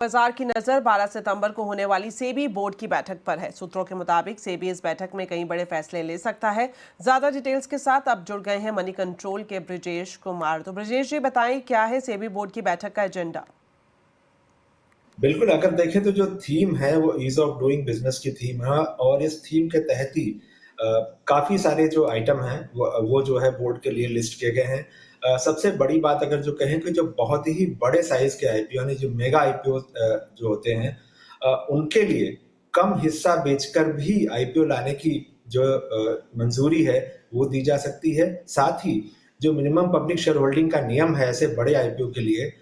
बाजार की नजर 12 सितंबर को होने वाली सेबी बोर्ड की बैठक पर है। सूत्रों के मुताबिक सेबी इस बैठक में कई बड़े फैसले ले सकता है। ज्यादा डिटेल्स के साथ अब जुड़ गए हैं मनी कंट्रोल के ब्रिजेश कुमार। तो ब्रिजेश जी बताएं, क्या है सेबी बोर्ड की बैठक का एजेंडा? बिल्कुल, अगर देखें तो जो थीम है वो ईज़ ऑफ डूइंग बिज़नेस की थीम है और इस थीम के तहत ही अ, काफ़ी सारे जो आइटम हैं वो जो है बोर्ड के लिए लिस्ट किए गए हैं। सबसे बड़ी बात अगर जो कहें कि जो बहुत ही बड़े साइज़ के आईपीओ यानी जो मेगा आईपीओ जो होते हैं उनके लिए कम हिस्सा बेचकर भी आईपीओ लाने की जो मंज़ूरी है वो दी जा सकती है। साथ ही जो मिनिमम पब्लिक शेयर होल्डिंग का नियम है ऐसे बड़े आईपीओ के लिए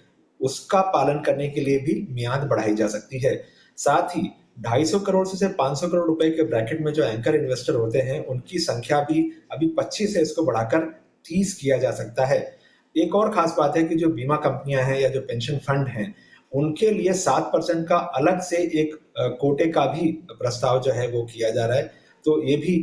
उसका पालन करने के लिए भी मियाद बढ़ाई जा सकती है। साथ ही 250 करोड़ से 500 करोड़ रुपए के ब्रैकेट में जो एंकर इन्वेस्टर होते हैं, उनकी संख्या भी अभी 25 से इसको बढ़ाकर 30 किया जा सकता है। एक और खास बात है कि जो बीमा कंपनियां हैं या जो पेंशन फंड हैं, उनके लिए 7% का अलग से एक कोटे का भी प्रस्ताव जो है वो किया जा रहा है। तो ये भी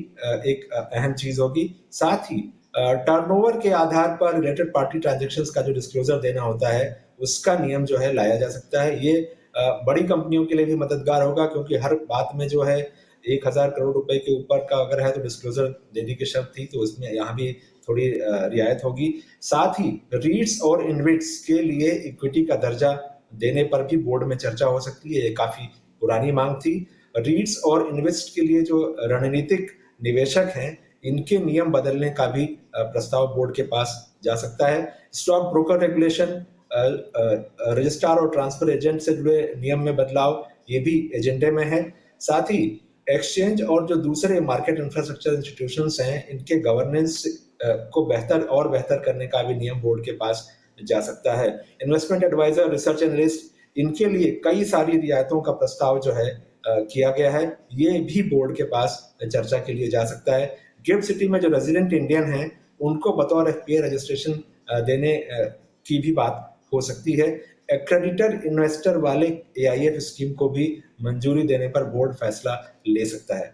एक अहम चीज होगी। साथ ही टर्नओवर के आधार पर रिलेटेड पार्टी ट्रांजैक्शंस का जो डिस्क्लोजर देना होता है, उसका नियम जो है लाया जा सकता है। ये बड़ी कंपनियों के लिए भी मददगार होगा क्योंकि हर बात में जो है 1000 करोड़ रुपए के ऊपर का अगर है तो डिस्क्लोजर देने की शर्त थी, तो इसमें यहाँ भी थोड़ी रियायत होगी। साथ ही रीट्स और इनविट्स के लिए इक्विटी का दर्जा देने पर भी बोर्ड में चर्चा हो सकती है। ये काफी पुरानी मांग थी। रीट्स और इन्वेस्ट के लिए जो रणनीतिक निवेशक हैं, इनके नियम बदलने का भी प्रस्ताव बोर्ड के पास जा सकता है। स्टॉक ब्रोकर रेगुलेशन, रजिस्ट्रार और ट्रांसफर एजेंट से जुड़े नियम में बदलाव, ये भी एजेंडे में है। साथ ही एक्सचेंज और जो दूसरे मार्केट इंफ्रास्ट्रक्चर इंस्टीट्यूशंस हैं, इनके गवर्नेंस को बेहतर करने का भी नियम बोर्ड के पास जा सकता है। इन्वेस्टमेंट एडवाइजर, रिसर्च एनालिस्ट, इनके लिए कई सारी रियायतों का प्रस्ताव जो है किया गया है। ये भी बोर्ड के पास चर्चा के लिए जा सकता है। गिफ्ट सिटी में जो रेजिडेंट इंडियन हैं, उनको बतौर एफपीए रजिस्ट्रेशन देने की भी बात हो सकती है। एक्रेडिटर इन्वेस्टर वाले एआईएफ स्कीम को भी मंजूरी देने पर बोर्ड फैसला ले सकता है।